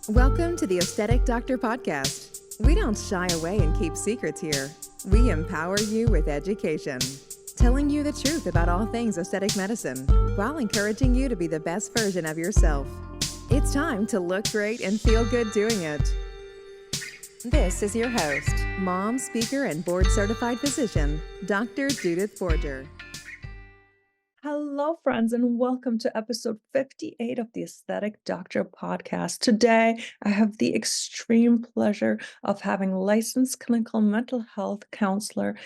Welcome to the Aesthetic Doctor Podcast. We don't shy away and keep secrets here. We empower you with education, telling you the truth about all things aesthetic medicine while encouraging you to be the best version of yourself. It's time to look great and feel good doing it. This is your host, mom, speaker, and board-certified physician, Dr. Judith Borger. Hello, friends, and welcome to episode 58 of the Aesthetic Doctor Podcast. Today, I have the extreme pleasure of having licensed clinical mental health counselor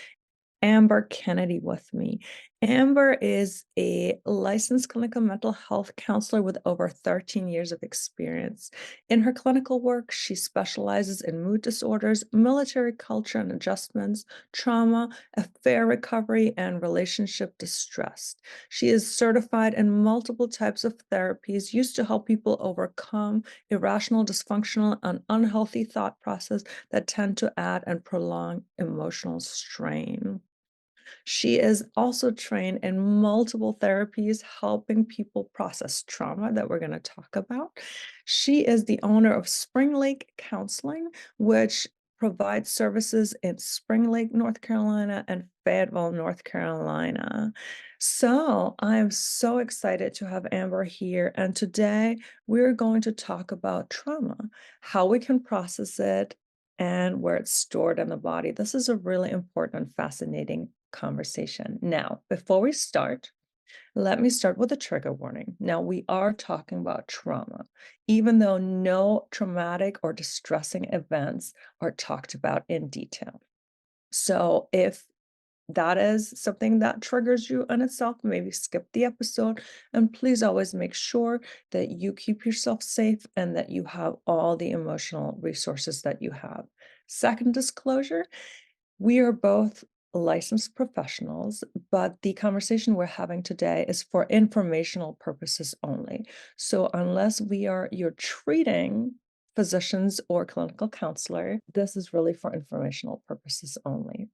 Amber Kennedy with me. Amber is a licensed clinical mental health counselor with over 13 years of experience. In her clinical work, she specializes in mood disorders, military culture and adjustments, trauma, affair recovery, and relationship distress. She is certified in multiple types of therapies used to help people overcome irrational, dysfunctional, and unhealthy thought process that tend to add and prolong emotional strain. She is also trained in multiple therapies, helping people process trauma that we're going to talk about. She is the owner of Spring Lake Counseling, which provides services in Spring Lake, North Carolina, and Fayetteville, North Carolina. So I'm so excited to have Amber here. And today we're going to talk about trauma, how we can process it, and where it's stored in the body. This is a really important and fascinating conversation. Now, before we start, let me start with a trigger warning. Now, we are talking about trauma, even though no traumatic or distressing events are talked about in detail. So if that is something that triggers you in itself, maybe skip the episode, and please always make sure that you keep yourself safe and that you have all the emotional resources that you have. Second disclosure, we are both licensed professionals, but the conversation we're having today is for informational purposes only. So unless we are your treating physicians or clinical counselor, this is really for informational purposes only.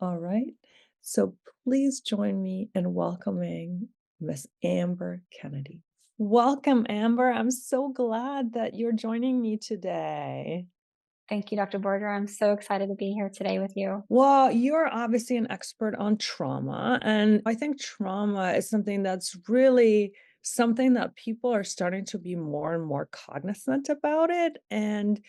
All right. So please join me in welcoming Miss Amber Kennedy. Welcome, Amber. I'm so glad that you're joining me today. Thank you, Dr. Borger. I'm so excited to be here today with you. Well, you're obviously an expert on trauma, and I think trauma is something that's really something that people are starting to be more and more cognizant about it and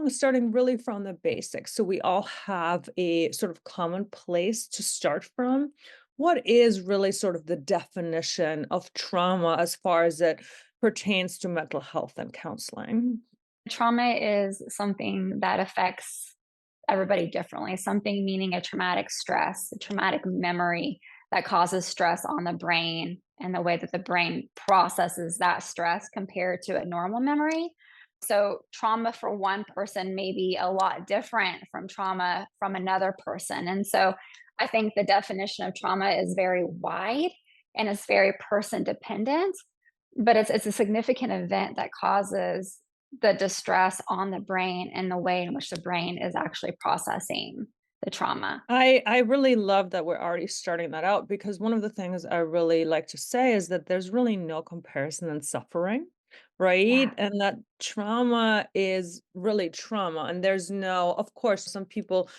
starting really from the basics. So we all have a sort of common place to start from. What is really sort of the definition of trauma as far as it pertains to mental health and counseling? Trauma is something that affects everybody differently, something meaning a traumatic stress, a traumatic memory that causes stress on the brain and the way that the brain processes that stress compared to a normal memory. So, trauma for one person may be a lot different from trauma from another person. And so, I think the definition of trauma is very wide and it's very person dependent, but it's a significant event that causes the distress on the brain and the way in which the brain is actually processing the trauma. I really love that we're already starting that out because one of the things I really like to say is that there's really no comparison in suffering, right? Yeah. And that trauma is really trauma. And there's no, of course, some people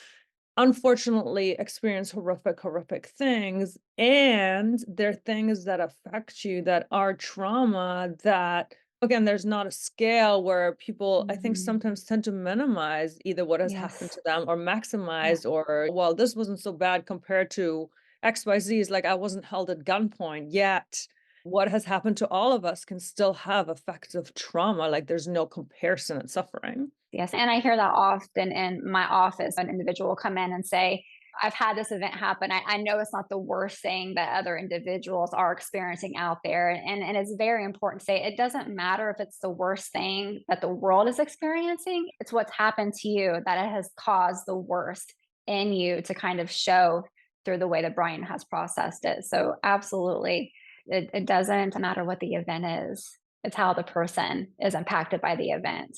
unfortunately experience horrific things. And there are things that affect you that are trauma that, again, there's not a scale where people, I think, Mhm. sometimes tend to minimize either what has happened Yes. to them or Yeah. maximize, or, well, this wasn't so bad compared to XYZ. Is like, I wasn't held at gunpoint yet. What has happened to all of us can still have effects of trauma. Like, there's no comparison in suffering. Yes. And I hear that often in my office. An individual will come in and say, I've had this event happen. I know it's not the worst thing that other individuals are experiencing out there. And it's very important to say it doesn't matter if it's the worst thing that the world is experiencing. It's what's happened to you that it has caused the worst in you to kind of show through the way the brain has processed it. So, absolutely, it doesn't matter what the event is, it's how the person is impacted by the event.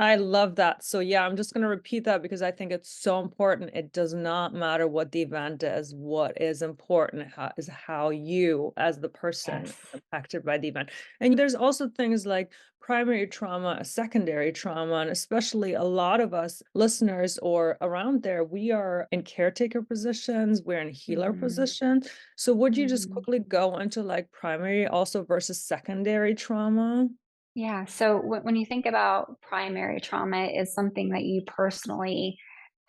I love that. So yeah, I'm just going to repeat that because I think it's so important. It does not matter what the event is. What is important is how you, as the person, Yes. is impacted by the event. And there's also things like primary trauma, secondary trauma, and especially a lot of us listeners or around there, we are in caretaker positions, we're in healer Mhm. positions. So would you just Mhm. quickly go into like primary also versus secondary trauma? Yeah. So when you think about primary trauma is something that you personally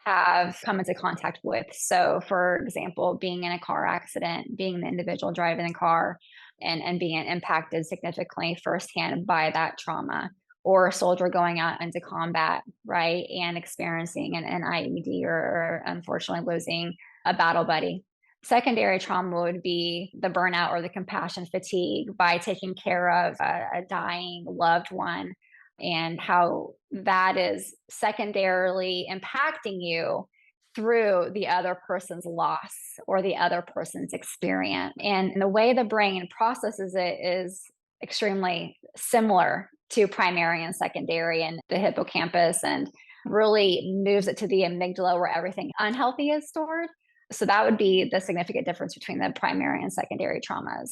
have come into contact with. So, for example, being in a car accident, being the individual driving the car and being impacted significantly firsthand by that trauma, or a soldier going out into combat, right, and experiencing an IED or unfortunately losing a battle buddy. Secondary trauma would be the burnout or the compassion fatigue by taking care of a dying loved one, and how that is secondarily impacting you through the other person's loss or the other person's experience. And the way the brain processes it is extremely similar to primary and secondary, and the hippocampus, and really moves it to the amygdala where everything unhealthy is stored. So that would be the significant difference between the primary and secondary traumas.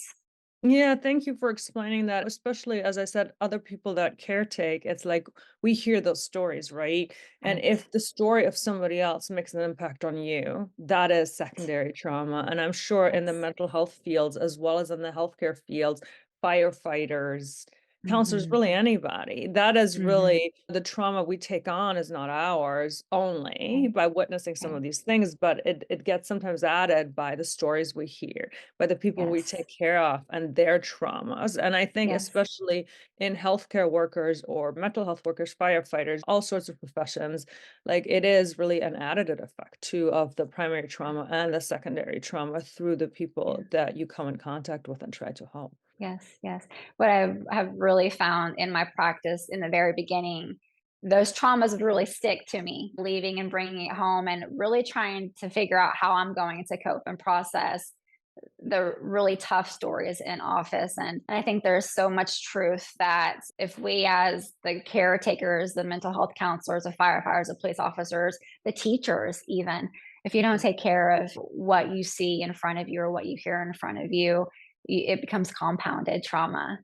Yeah, thank you for explaining that. Especially as I said, other people that caretake, it's like we hear those stories, right? And Right. if the story of somebody else makes an impact on you, that is secondary trauma. And I'm sure in the Yes. mental health fields, as well as in the healthcare fields, firefighters, counselors, Mhm. really anybody, that is Mhm. really the trauma we take on is not ours only Right. by witnessing some of Right. these things, but it gets sometimes added by the stories we hear by the people we Yes. take care of and their traumas. And I think, Yes. especially in healthcare workers or mental health workers, firefighters, all sorts of professions, like it is really an additive effect too of the primary trauma and the secondary trauma through the Yeah. people that you come in contact with and try to help. Yes, yes. What I have really found in my practice in the very beginning, those traumas would really stick to me, leaving and bringing it home and really trying to figure out how I'm going to cope and process the really tough stories in office. And I think there's so much truth that if we, as the caretakers, the mental health counselors, the firefighters, the police officers, the teachers, even, if you don't take care of what you see in front of you or what you hear in front of you, it becomes compounded trauma,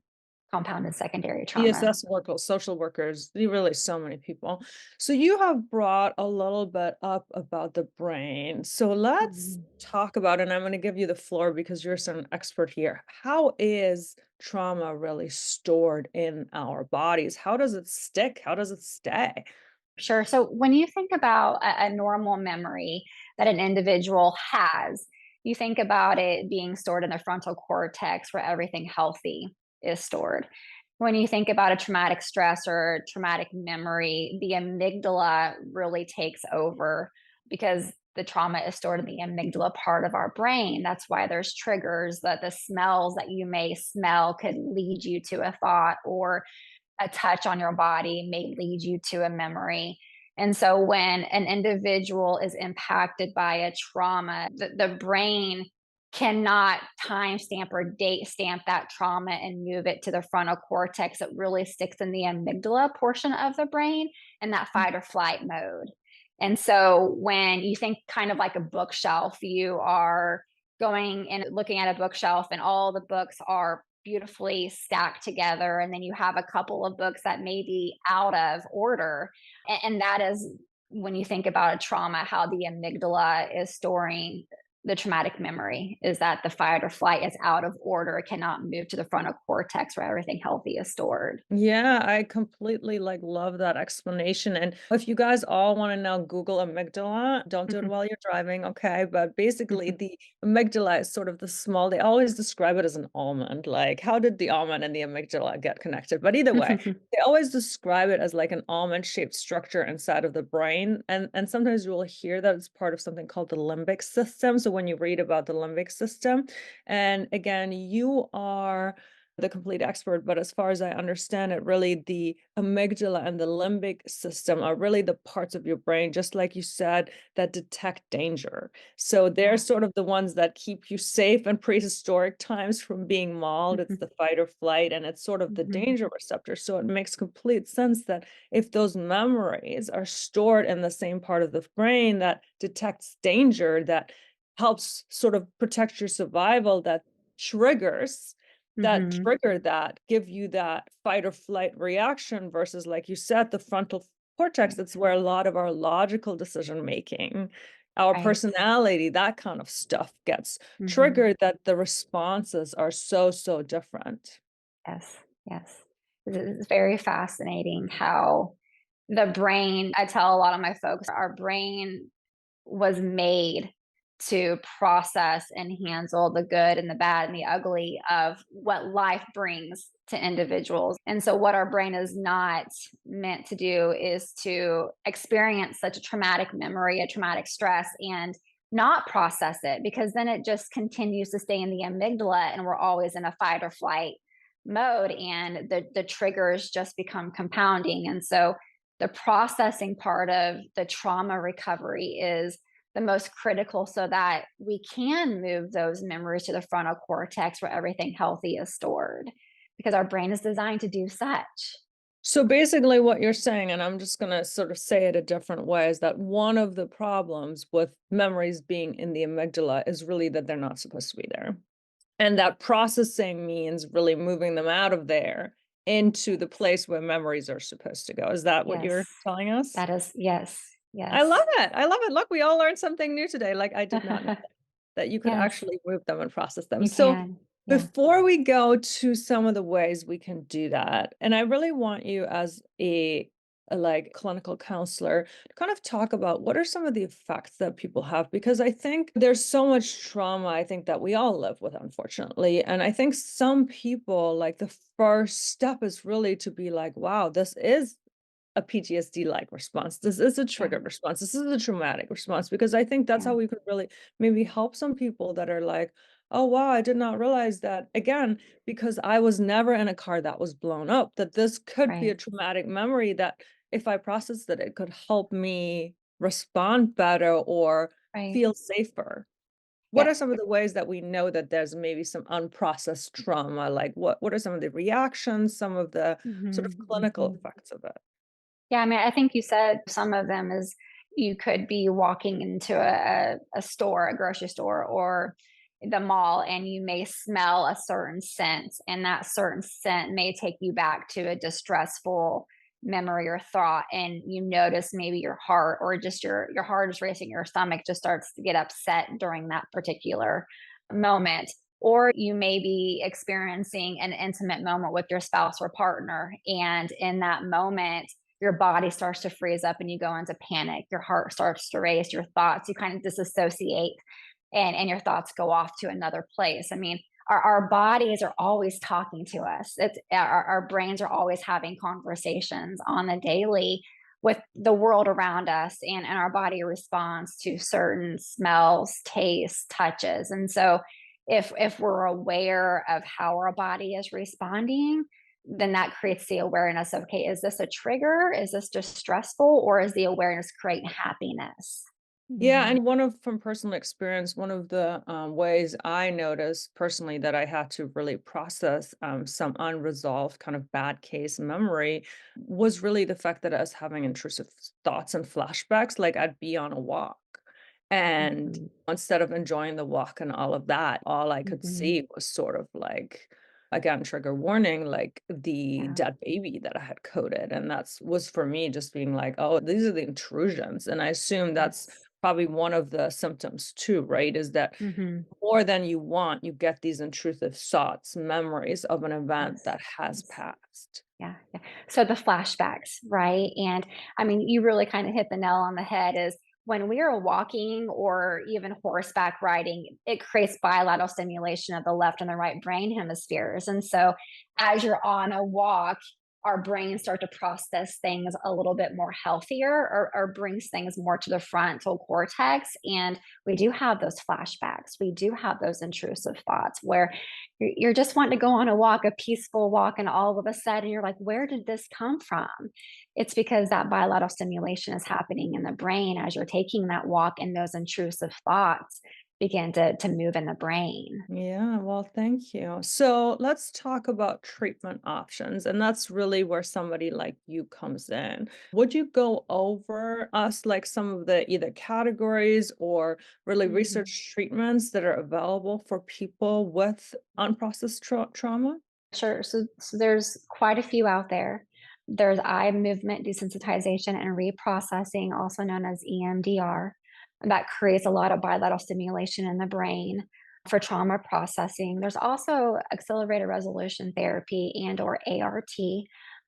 compounded secondary trauma. ESS workers, social workers, really so many people. So you have brought a little bit up about the brain. So let's Mhm. talk about, and I'm going to give you the floor because you're such an expert here. How is trauma really stored in our bodies? How does it stick? How does it stay? Sure. So when you think about a normal memory that an individual has, you think about it being stored in the frontal cortex where everything healthy is stored. When you think about a traumatic stress or traumatic memory, the amygdala really takes over because the trauma is stored in the amygdala part of our brain. That's why there's triggers that the smells that you may smell could lead you to a thought, or a touch on your body may lead you to a memory. And so when an individual is impacted by a trauma, the brain cannot timestamp or date stamp that trauma and move it to the frontal cortex. It really sticks in the amygdala portion of the brain in that fight or flight mode. And so when you think kind of like a bookshelf, you are going and looking at a bookshelf and all the books are beautifully stacked together, and then you have a couple of books that may be out of order, and that is when you think about a trauma, how the amygdala is storing the traumatic memory, is that the fight or flight is out of order. It cannot move to the frontal cortex where everything healthy is stored. Yeah, I completely like love that explanation. And if you guys all want to now Google amygdala, don't do it while you're driving, okay? But basically, the amygdala is sort of the small, they always describe it as an almond. Like, how did the almond and the amygdala get connected? But either way, they always describe it as like an almond-shaped structure inside of the brain. And sometimes you will hear that it's part of something called the limbic system. So when you read about the limbic system, and again, you are the complete expert, but as far as I understand it, really the amygdala and the limbic system are really the parts of your brain, just like you said, that detect danger. So they're Yeah. sort of the ones that keep you safe in prehistoric times from being mauled. It's Mhm. the fight or flight, and it's sort of the Mhm. danger receptor. So it makes complete sense that if those memories are stored in the same part of the brain that detects danger, that helps sort of protect your survival, that triggers Mhm. that give you that fight or flight reaction versus, like you said, the frontal cortex. Right. That's where a lot of our logical decision making, our Right. personality, that kind of stuff gets Mhm. triggered, that the responses are so, so different. Yes. Yes. It's very fascinating how the brain, I tell a lot of my folks, our brain was made to process and handle the good and the bad and the ugly of what life brings to individuals. And so, what our brain is not meant to do is to experience such a traumatic memory, a traumatic stress, and not process it, because then it just continues to stay in the amygdala and we're always in a fight or flight mode, and the triggers just become compounding. And so, the processing part of the trauma recovery is the most critical, so that we can move those memories to the frontal cortex where everything healthy is stored, because our brain is designed to do such. So basically, what you're saying, and I'm just going to sort of say it a different way, is that one of the problems with memories being in the amygdala is really that they're not supposed to be there. And that processing means really moving them out of there into the place where memories are supposed to go. Is that what Yes, you're telling us? that is, yes, I yes. love it. I love it. Look, we all learned something new today. Like, I did not know that you could Yes, actually move them and process them. you So can. Yeah. before we go to some of the ways we can do that, and I really want you as a like clinical counselor to kind of talk about what are some of the effects that people have, because I think there's so much trauma I think that we all live with, unfortunately. And I think some people, like, the first step is really to be like, wow, this is a PTSD-like response. This is a Yeah. triggered response. This is a traumatic response, because I think that's Yeah. how we could really maybe help some people that are like, oh, wow, I did not realize that, again, because I was never in a car that was blown up, that this could be a Right. traumatic memory that if I processed it, it could help me respond better or Right. feel safer. What Yeah. are some of the ways that we know that there's maybe some unprocessed trauma? Like, what are some of the reactions, some of the sort of Mhm. clinical Mhm. effects of it? Yeah, I mean, I think you said some of them is you could be walking into a store, a grocery store, or the mall, and you may smell a certain scent, and that certain scent may take you back to a distressful memory or thought, and you notice maybe your heart, or just your heart is racing, your stomach just starts to get upset during that particular moment. Or you may be experiencing an intimate moment with your spouse or partner, and in that moment your body starts to freeze up and you go into panic. Your heart starts to race, your thoughts, you kind of disassociate, and your thoughts go off to another place. I mean, our bodies are always talking to us. It's our brains are always having conversations on the daily with the world around us, and our body responds to certain smells, tastes, touches. And so if we're aware of how our body is responding, then that creates the awareness of, okay, is this a trigger? Is this just stressful? Or is the awareness creating happiness? Yeah, Mhm. and one of from personal experience, one of the ways I noticed personally that I had to really process some unresolved kind of bad case memory was really the fact that I was having intrusive thoughts and flashbacks. Like, I'd be on a walk, and Mhm. instead of enjoying the walk and all of that, all I could Mhm. see was sort of like, again, trigger warning, like the Yeah. dead baby that I had coded. And that's was for me just being like, oh, these are the intrusions. And I assume that's Yes. probably one of the symptoms too, right? Is that Mhm. more than you want, you get these intrusive thoughts, memories of an event Yes. that has Yes. passed. Yeah, yeah. So the flashbacks, right? And I mean, you really kind of hit the nail on the head is when we are walking or even horseback riding, it creates bilateral stimulation of the left and the right brain hemispheres. And so as you're on a walk, our brains start to process things a little bit more healthier, or brings things more to the frontal cortex. And we do have those flashbacks. We do have those intrusive thoughts where you're just wanting to go on a walk, a peaceful walk, and all of a sudden you're like, where did this come from? It's because that bilateral stimulation is happening in the brain as you're taking that walk, and those intrusive thoughts begin to move in the brain. Yeah, well, thank you. So let's talk about treatment options. And that's really where somebody like you comes in. Would you go over us like some of the either categories or really Mhm. research treatments that are available for people with unprocessed trauma? Sure. So there's quite a few out there. There's eye movement desensitization and reprocessing, also known as EMDR, that creates a lot of bilateral stimulation in the brain for trauma processing. There's also accelerated resolution therapy and or ART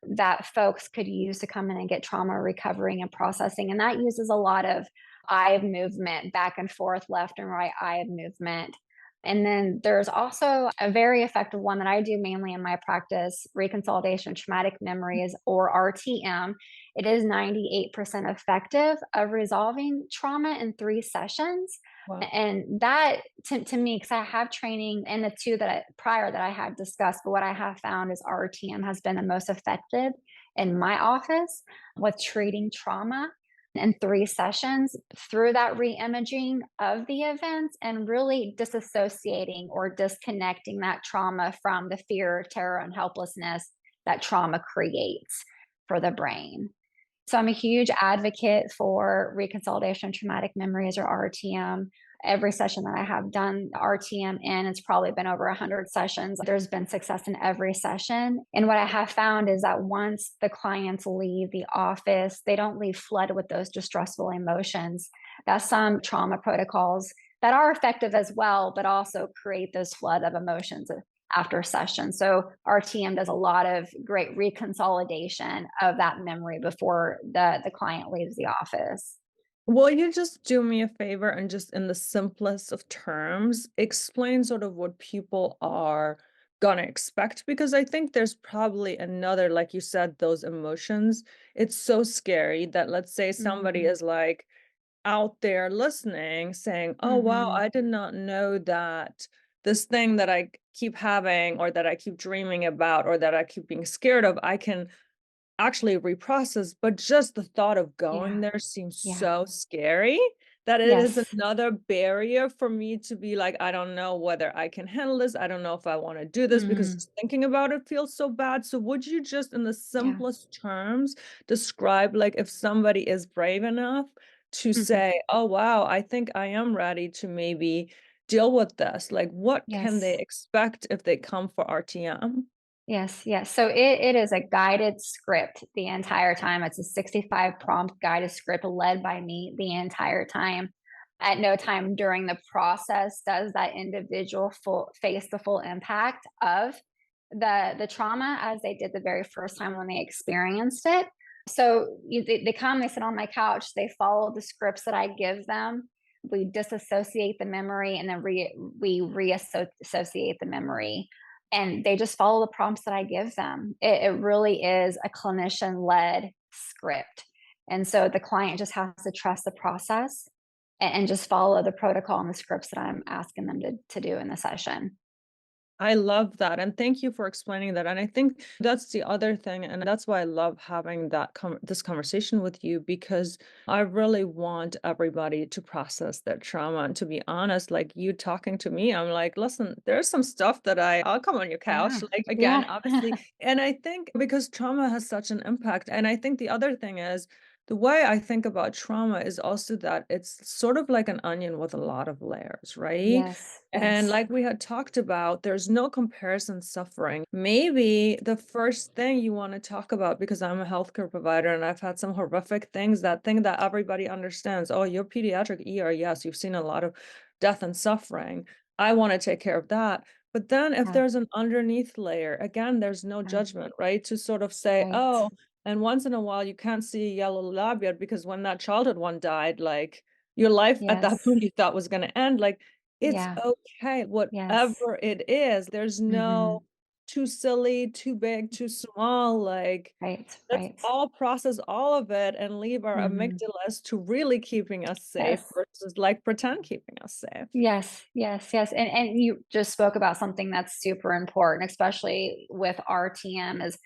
that folks could use to come in and get trauma recovering and processing. And that uses a lot of eye movement, back and forth, left and right eye movement. And then there's also a very effective one that I do mainly in my practice, Reconsolidation of Traumatic Memories, or RTM. It is 98% effective of resolving trauma in 3 sessions. Wow. And that to me, because I have training in the two that prior that I had discussed, but what I have found is RTM has been the most effective in my office with treating trauma in 3 sessions through that re-imaging of the events, and really disassociating or disconnecting that trauma from the fear, terror, and helplessness that trauma creates for the brain. So I'm a huge advocate for reconsolidation of traumatic memories, or RTM. Every session that I have done RTM in, it's probably been over 100 sessions. There's been success in every session. And what I have found is that once the clients leave the office, they don't leave flooded with those distressful emotions. That some trauma protocols that are effective as well, but also create those flood of emotions after session. So RTM does a lot of great reconsolidation of that memory before the client leaves the office. Will you just do me a favor and just in the simplest of terms, explain sort of what people are gonna expect? Because I think there's probably another, like you said, those emotions. It's so scary that let's say somebody Mhm. is like out there listening, saying, "Oh, wow, Mhm. I did not know that this thing that I keep having or that I keep dreaming about or that I keep being scared of, I can actually reprocess," but just the thought of going Yeah. there seems Yeah. so scary that it is Yes. another barrier for me to be like, "I don't know whether I can handle this. I don't know if I wanna do this," because Mhm. just thinking about it feels so bad. So would you just, in the Yeah. simplest terms, describe, like, if somebody is brave enough to Mhm. say, "Oh, wow, I think I am ready to maybe deal with this," like, what can they Yes. expect if they come for RTM? Yes, yes. So it is a guided script the entire time. It's a 65 prompt guided script led by me the entire time. At no time during the process does that individual full face the full impact of the trauma as they did the very first time when they experienced it. So they come, they sit on my couch, they follow the scripts that I give them. We disassociate the memory, and then we reassociate the memory, and they just follow the prompts that I give them. It really is a clinician led script. And so the client just has to trust the process, and just follow the protocol and the scripts that I'm asking them to do in the session. I love that, and thank you for explaining that, and I think that's the other thing, and that's why I love having this conversation with you because I really want everybody to process their trauma, and to be honest, like, you talking to me, I'm like, "Listen, there's some stuff that I'll come on your couch," Yeah. like, again, Yeah. obviously, and I think because trauma has such an impact, and I think the other thing is, the way I think about trauma is also that it's sort of like an onion with a lot of layers, right? Yes. And Yes. like we had talked about, there's no comparison suffering. Maybe the first thing you want to talk about, because I'm a healthcare provider and I've had some horrific things, that thing that everybody understands. Oh, you're pediatric ER. Yes, you've seen a lot of death and suffering. I want to take care of that. But then if Yeah. there's an underneath layer, again, there's no Yeah. judgment, right? To sort of say, Right. oh, and once in a while you can't see a yellow lab yet because when that childhood one died, like your life at that Yes. point you thought was going to end, like it's Yeah. okay, Yes. whatever it is. There's no Mhm. too silly, too big, too small. Like, Right, let's right. all process all of it and leave our Mhm. amygdalas to really keeping us safe Yes. versus like pretend keeping us safe. Yes, yes, yes. And you just spoke about something that's super important, especially with RTM, is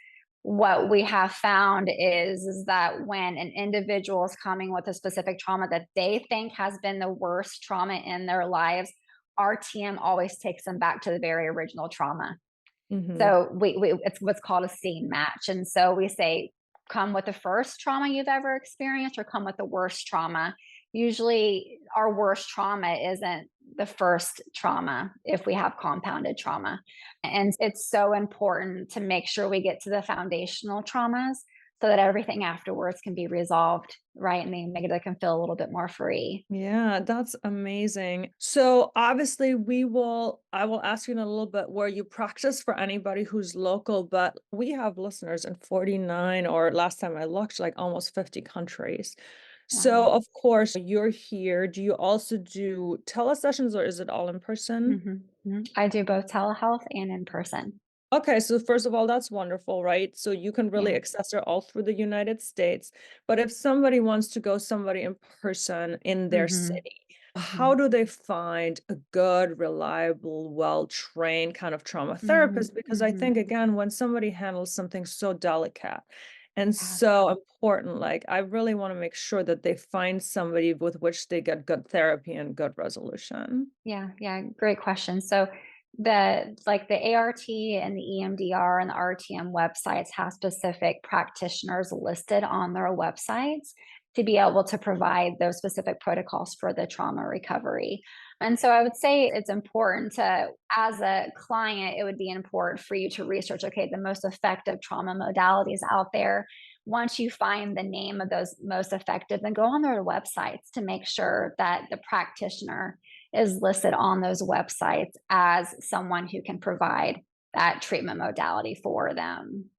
what we have found is that when an individual is coming with a specific trauma that they think has been the worst trauma in their lives, RTM always takes them back to the very original trauma. Mhm. So we it's what's called a scene match. And so we say, come with the first trauma you've ever experienced or come with the worst trauma. Usually our worst trauma isn't the first trauma if we have compounded trauma. And it's so important to make sure we get to the foundational traumas so that everything afterwards can be resolved, right? And the amygdala can feel a little bit more free. Yeah, that's amazing. So obviously I will ask you in a little bit where you practice for anybody who's local, but we have listeners in 49 or last time I looked, like almost 50 countries. So Wow. of course you're here. Do you also do telesessions or is it all in person? I do both telehealth and in person. Okay, so first of all, that's wonderful, right? So you can really Yeah. access it all through the United States. But if somebody wants to go somebody in person in their hmm city, how do they find a good, reliable, well-trained kind of trauma Mhm, therapist? Because I think, mhm. again, when somebody handles something so delicate and Yeah, so important, like I really want to make sure that they find somebody with which they get good therapy and good resolution. yeah, yeah, great question. So the ART and the EMDR and the RTM websites have specific practitioners listed on their websites to be able to provide those specific protocols for the trauma recovery. And so I would say it's important to, as a client, it would be important for you to research, okay, the most effective trauma modalities out there. Once you find the name of those most effective, then go on their websites to make sure that the practitioner is listed on those websites as someone who can provide that treatment modality for them.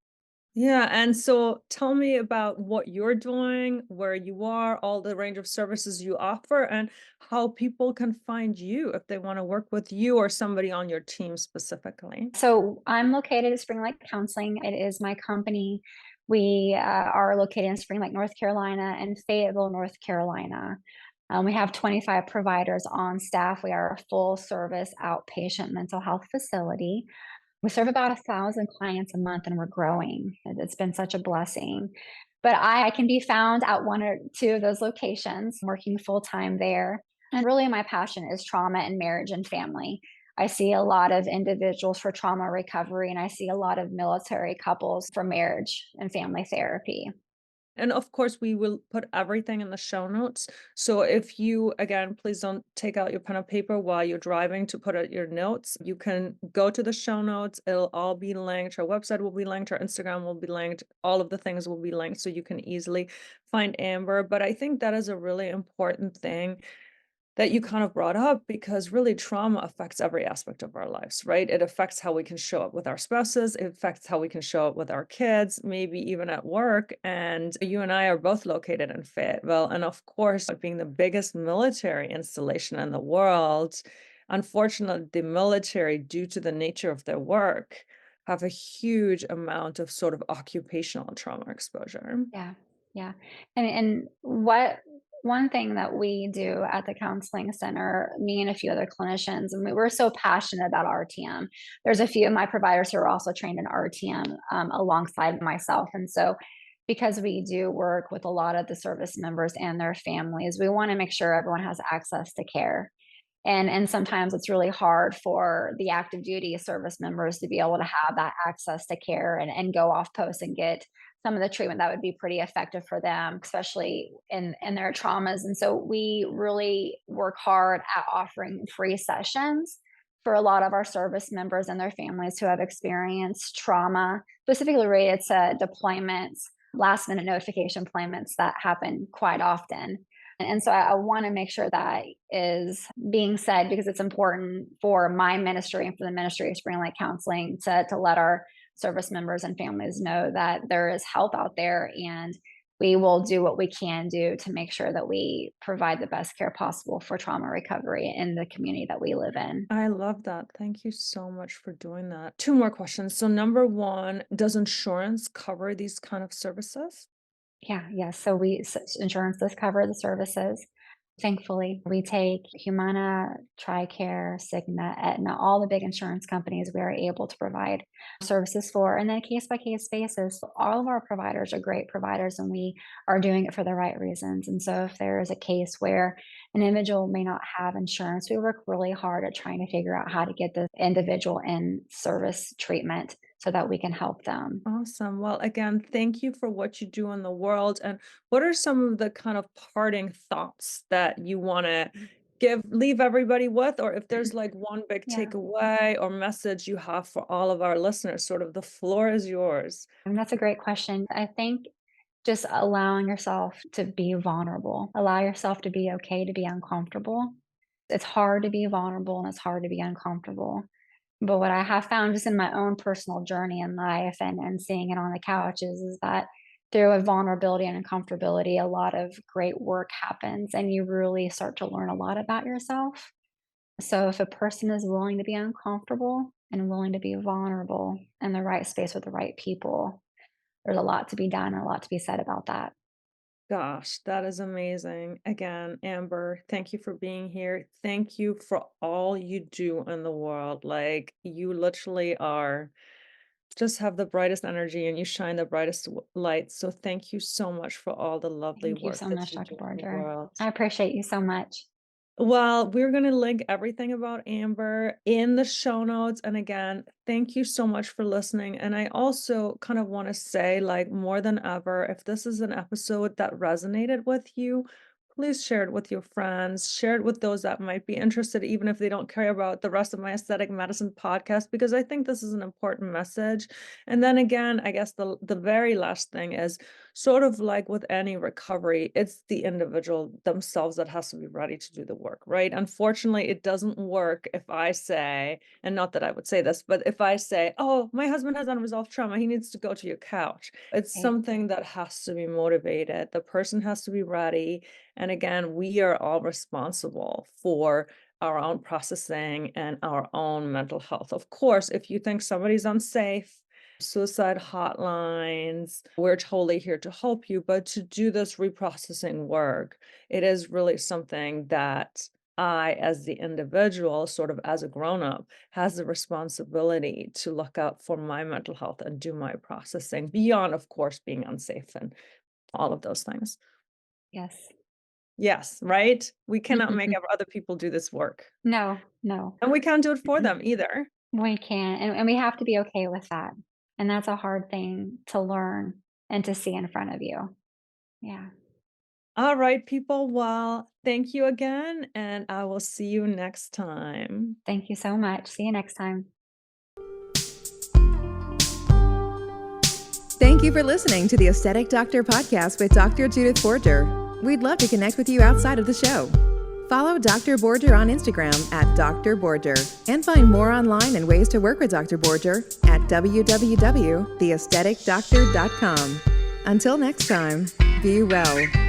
Yeah, and so tell me about what you're doing, where you are, all the range of services you offer, and how people can find you if they want to work with you or somebody on your team specifically. So I'm located at Spring Lake Counseling. It is my company. We are located in Spring Lake, North Carolina, and Fayetteville, North Carolina. We have 25 providers on staff. We are a full service outpatient mental health facility. We serve about 1,000 clients a month and we're growing. It's been such a blessing. But I can be found at one or two of those locations, working full time there. And really, my passion is trauma and marriage and family. I see a lot of individuals for trauma recovery, and I see a lot of military couples for marriage and family therapy. And of course, we will put everything in the show notes. So if you, again, please don't take out your pen and paper while you're driving to put out your notes. You can go to the show notes. It'll all be linked. Our website will be linked. Our Instagram will be linked. All of the things will be linked so you can easily find Amber. But I think that is a really important thing that you kind of brought up because really trauma affects every aspect of our lives, right? It affects how we can show up with our spouses, it affects how we can show up with our kids, maybe even at work. And you and I are both located in Fayetteville. And of course, being the biggest military installation in the world, unfortunately, the military, due to the nature of their work, have a huge amount of sort of occupational trauma exposure. Yeah, yeah. And what one thing that we do at the counseling center, me and a few other clinicians, and we're so passionate about RTM. There's a few of my providers who are also trained in RTM alongside myself. And so because we do work with a lot of the service members and their families, we want to make sure everyone has access to care. And sometimes it's really hard for the active duty service members to be able to have that access to care and go off post and get some of the treatment that would be pretty effective for them, especially in their traumas. And so we really work hard at offering free sessions for a lot of our service members and their families who have experienced trauma, specifically related to deployments, last minute notification deployments that happen quite often. And so I want to make sure that is being said because it's important for my ministry and for the ministry of Spring Lake Counseling to let our service members and families know that there is help out there and we will do what we can do to make sure that we provide the best care possible for trauma recovery in the community that we live in. I love that. Thank you so much for doing that. 2 more questions. So number 1, does insurance cover these kind of services? Yes. So insurance does cover the services. Thankfully, we take Humana, TRICARE, Cigna, Aetna, all the big insurance companies we are able to provide services for. And then case by case basis, all of our providers are great providers and we are doing it for the right reasons. And so if there is a case where an individual may not have insurance, we work really hard at trying to figure out how to get the individual in service treatment so that we can help them. Awesome. Well, again, thank you for what you do in the world. And what are some of the kind of parting thoughts that you want to leave everybody with? Or if there's like one big Yeah. takeaway or message you have for all of our listeners, sort of the floor is yours. And that's a great question. I think just allowing yourself to be vulnerable, allow yourself to be okay to be uncomfortable. It's hard to be vulnerable and it's hard to be uncomfortable. But what I have found just in my own personal journey in life and seeing it on the couch is that through a vulnerability and uncomfortability, a lot of great work happens and you really start to learn a lot about yourself. So if a person is willing to be uncomfortable and willing to be vulnerable in the right space with the right people, there's a lot to be done and a lot to be said about that. Gosh, that is amazing. Again, Amber, thank you for being here. Thank you for all you do in the world. Like, you literally are just have the brightest energy and you shine the brightest light. So, thank you so much for all the lovely Thank you work so that much, you Dr. do in the Borger. world. I appreciate you so much. Well, we're going to link everything about Amber in the show notes. And again, thank you so much for listening. And I also kind of want to say, like, more than ever, if this is an episode that resonated with you, please share it with your friends, share it with those that might be interested, even if they don't care about the rest of my aesthetic medicine podcast, because I think this is an important message. And then again, I guess the very last thing is sort of like with any recovery, it's the individual themselves that has to be ready to do the work, right? Unfortunately, it doesn't work if I say, and not that I would say this, but if I say, oh, my husband has unresolved trauma, he needs to go to your couch. It's Right. something that has to be motivated. The person has to be ready. And again, we are all responsible for our own processing and our own mental health. Of course, if you think somebody's unsafe, suicide hotlines, we're totally here to help you. But to do this reprocessing work, it is really something that I, as the individual, sort of as a grown-up, has the responsibility to look out for my mental health and do my processing beyond, of course, being unsafe and all of those things. Yes. Yes, right? We cannot make other people do this work. No, And we can't do it for them either. we can't. And we have to be okay with that. And that's a hard thing to learn and to see in front of you. Yeah. All right, people. Well, thank you again, and I will see you next time. Thank you so much. See you next time. Thank you for listening to the Aesthetic Doctor podcast with Dr. Judith Borger. We'd love to connect with you outside of the show. Follow Dr. Borger on Instagram at Dr. Borger and find more online and ways to work with Dr. Borger at www.theaestheticdoctor.com. Until next time, be well.